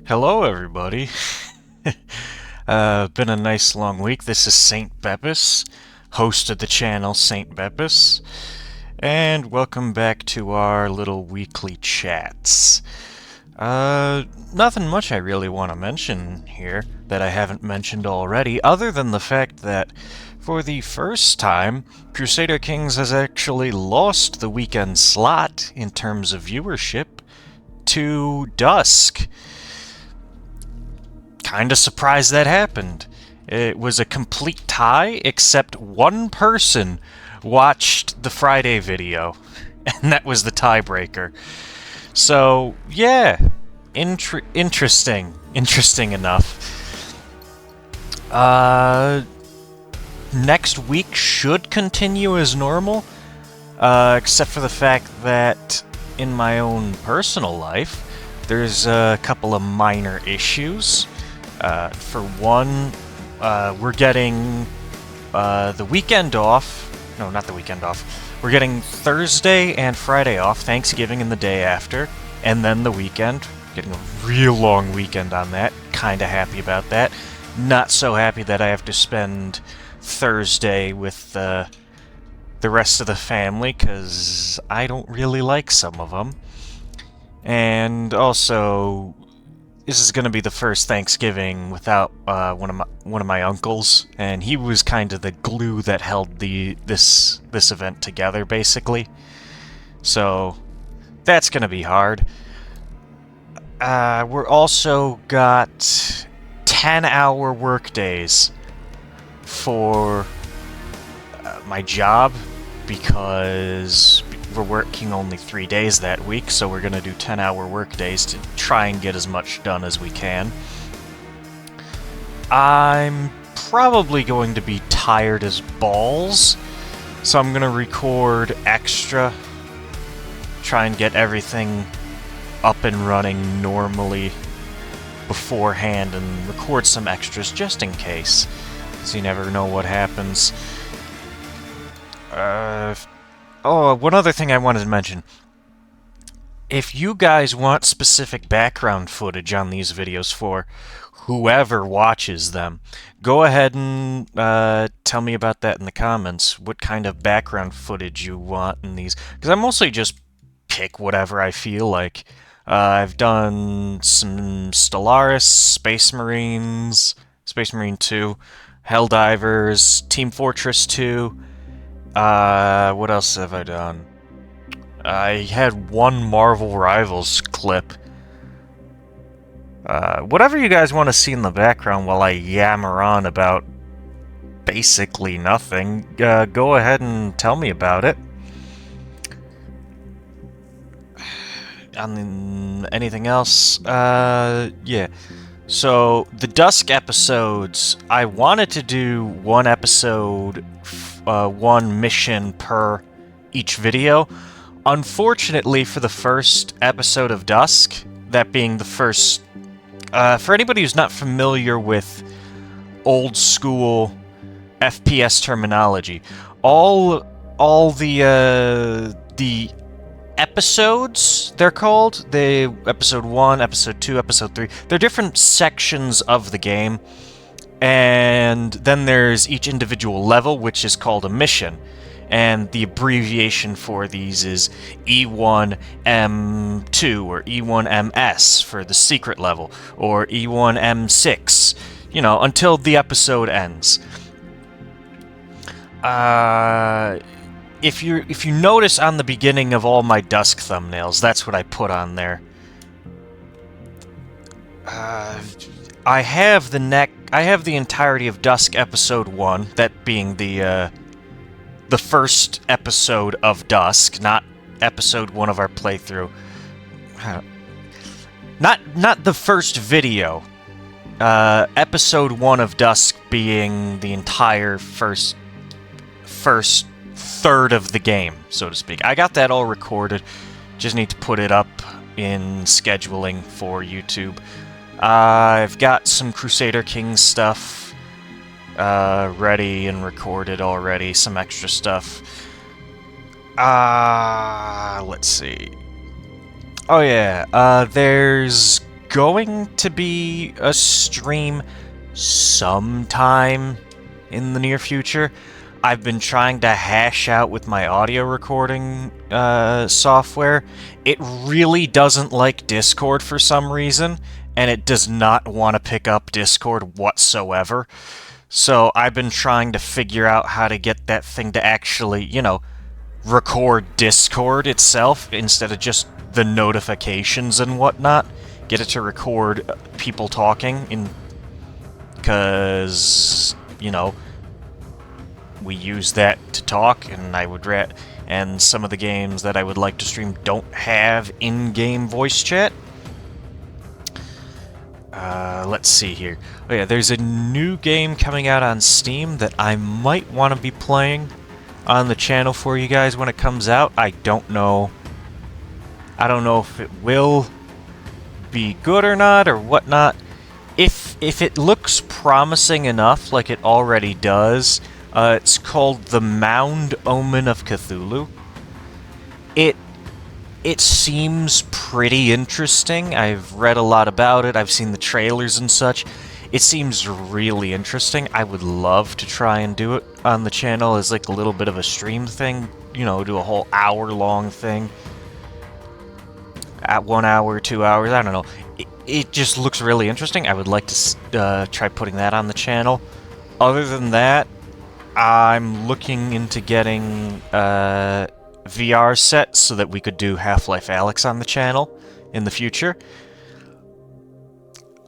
Hello, everybody. Been a nice long week. This is Saint Beppis, host of the channel Saint Beppis, and welcome back to our little weekly chats. Nothing much I really want to mention here that I haven't mentioned already, other than the fact that for the first time, Crusader Kings has actually lost the weekend slot in terms of viewership to Dusk. Kinda surprised that happened. It was a complete tie, except one person watched the Friday video, and that was the tiebreaker. So, yeah, interesting enough. Uh, Next week should continue as normal, except for the fact that in my own personal life, there's a couple of minor issues. For one, we're getting the weekend off. No, not the weekend off. We're getting Thursday and Friday off, Thanksgiving and the day after, and then the weekend. Getting a real long weekend on that. Kinda happy about that. Not so happy that I have to spend Thursday with the rest of the family, because I don't really like some of them. And also, this is going to be the first Thanksgiving without one of my uncles, and he was kind of the glue that held this event together, basically. So that's going to be hard. We're also got 10-hour work days for my job, because we're working only 3 days that week, so we're going to do 10-hour work days to try and get as much done as we can. I'm probably going to be tired as balls, so I'm going to record extra, try and get everything up and running normally beforehand, and record some extras just in case, because you never know what happens. Oh, one other thing I wanted to mention. If you guys want specific background footage on these videos for whoever watches them, go ahead and tell me about that in the comments. What kind of background footage you want in these? Because I mostly just pick whatever I feel like. I've done some Stellaris, Space Marines, Space Marine 2, Helldivers, Team Fortress 2. What else have I done? I had one Marvel Rivals clip. Whatever you guys want to see in the background while I yammer on about basically nothing, go ahead and tell me about it. Anything else? Yeah. So, the Dusk episodes, I wanted to do one episode, one mission per each video. Unfortunately, for the first episode of Dusk, that being the first... for anybody who's not familiar with old school FPS terminology, all the episodes, they're called, the episode 1, episode 2, episode 3, they're different sections of the game, and then there's each individual level, which is called a mission. And the abbreviation for these is E1M2, or E1MS for the secret level, or E1M6, you know, until the episode ends. If you notice on the beginning of all my Dusk thumbnails, that's what I put on there. I have the entirety of Dusk episode 1, that being the first episode of Dusk, not episode 1 of our playthrough. Not the first video. Episode 1 of Dusk being the entire first third of the game, so to speak. I got that all recorded. Just need to put it up in scheduling for YouTube. I've got some Crusader Kings stuff ready and recorded already, some extra stuff. Let's see. Oh yeah, there's going to be a stream sometime in the near future. I've been trying to hash out with my audio recording software. It really doesn't like Discord for some reason, and it does not want to pick up Discord whatsoever. So I've been trying to figure out how to get that thing to actually, record Discord itself instead of just the notifications and whatnot. Get it to record people talking, because, we use that to talk, and and some of the games that I would like to stream don't have in-game voice chat. Let's see here. Oh yeah, there's a new game coming out on Steam that I might want to be playing on the channel for you guys when it comes out. I don't know if it will be good or not, or whatnot. If it looks promising enough, like it already does, it's called The Mound Omen of Cthulhu. It seems pretty interesting. I've read a lot about it. I've seen the trailers and such. It seems really interesting. I would love to try and do it on the channel as like a little bit of a stream thing. Do a whole hour-long thing. At 1 hour, 2 hours, I don't know. It just looks really interesting. I would like to try putting that on the channel. Other than that, I'm looking into getting VR set so that we could do Half-Life Alyx on the channel in the future.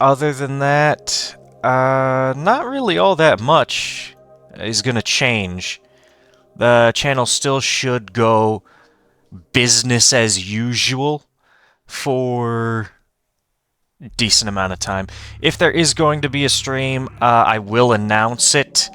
Other than that, not really all that much is going to change. The channel still should go business as usual for a decent amount of time. If there is going to be a stream, I will announce it.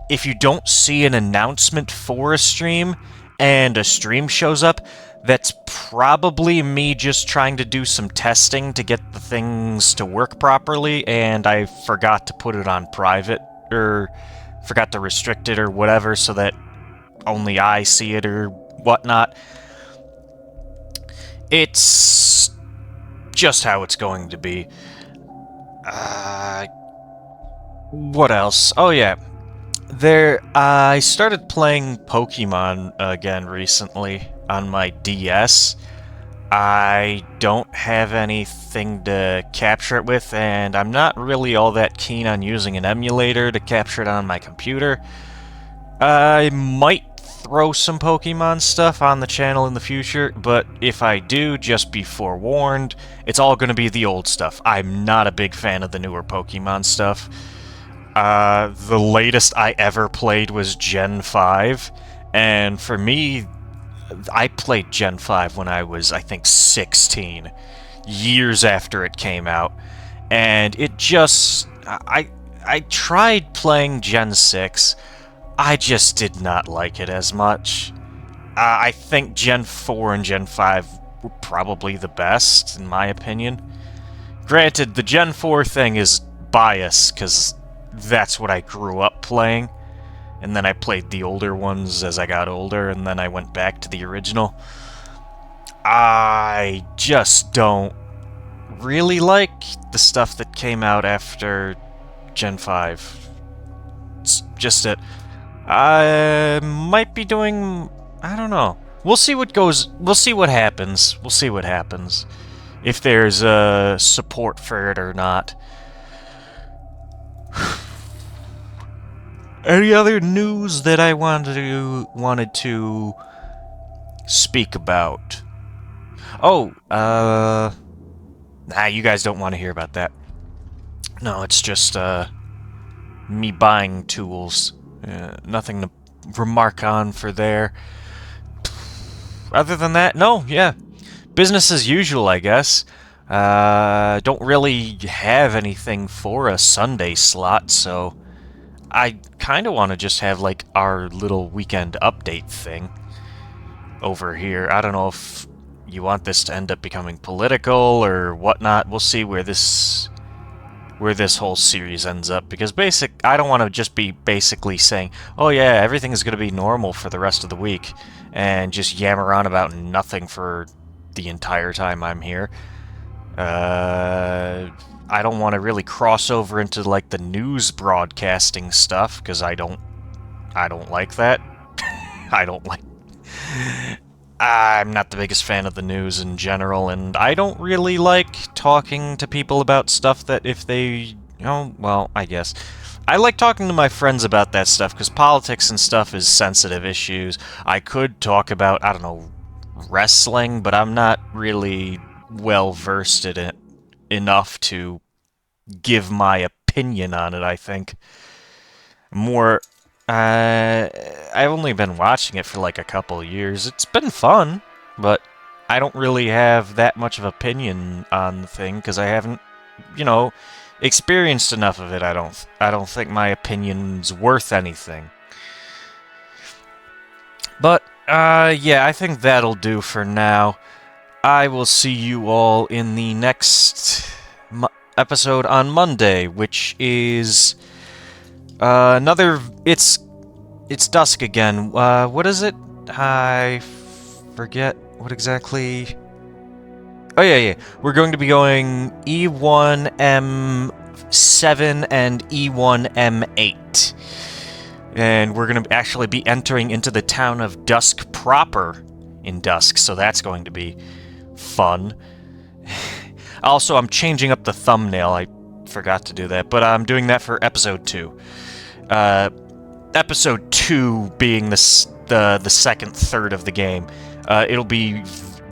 If you don't see an announcement for a stream, and a stream shows up, that's probably me just trying to do some testing to get the things to work properly, and I forgot to put it on private, or forgot to restrict it or whatever, so that only I see it or whatnot. It's just how it's going to be. What else? Oh yeah. I started playing Pokemon again recently on my DS. I don't have anything to capture it with, and I'm not really all that keen on using an emulator to capture it on my computer. I might throw some Pokemon stuff on the channel in the future, but if I do, just be forewarned, it's all going to be the old stuff. I'm not a big fan of the newer Pokemon stuff. The latest I ever played was Gen 5, and for me, I played Gen 5 when I was, I think, 16, years after it came out, and it just... I tried playing Gen 6, I just did not like it as much. I think Gen 4 and Gen 5 were probably the best, in my opinion. Granted, the Gen 4 thing is biased, because that's what I grew up playing, and then I played the older ones as I got older, and then I went back to the original. I just don't really like the stuff that came out after Gen 5. It's just it. I might be doing... I don't know. We'll see what goes... We'll see what happens. We'll see what happens. If there's support for it or not. Any other news that I wanted to speak about? Oh, nah, you guys don't want to hear about that. No, it's just, me buying tools. Nothing to remark on for there. Other than that, no, yeah. Business as usual, I guess. Don't really have anything for a Sunday slot, so I kind of want to just have, like, our little weekend update thing over here. I don't know if you want this to end up becoming political or whatnot. We'll see where this whole series ends up, because I don't want to just be basically saying, oh yeah, everything is going to be normal for the rest of the week, and just yammer on about nothing for the entire time I'm here. I don't want to really cross over into like the news broadcasting stuff because I don't like that. I don't like. I'm not the biggest fan of the news in general, and I don't really like talking to people about stuff that if they, well, I guess. I like talking to my friends about that stuff because politics and stuff is sensitive issues. I could talk about, I don't know, wrestling, but I'm not really well versed in it enough to give my opinion on it, I think. More, I've only been watching it for like a couple years. It's been fun, but I don't really have that much of opinion on the thing because I haven't, experienced enough of it. I don't think my opinion's worth anything. But, yeah, I think that'll do for now. I will see you all in the next episode on Monday, which is another. It's dusk again. What is it? I forget what exactly. Oh yeah. We're going to be going E1M7 and E1M8. And we're going to actually be entering into the town of Dusk proper in dusk, so that's going to be fun. Also, I'm changing up the thumbnail. I forgot to do that, but I'm doing that for episode 2. Episode 2 being the second third of the game. It'll be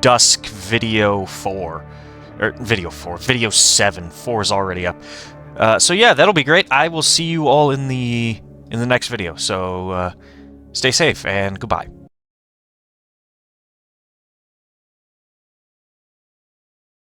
Dusk Video 4. Or Video 4. Video 7. 4 is already up. So yeah, that'll be great. I will see you all in the next video. So stay safe and goodbye.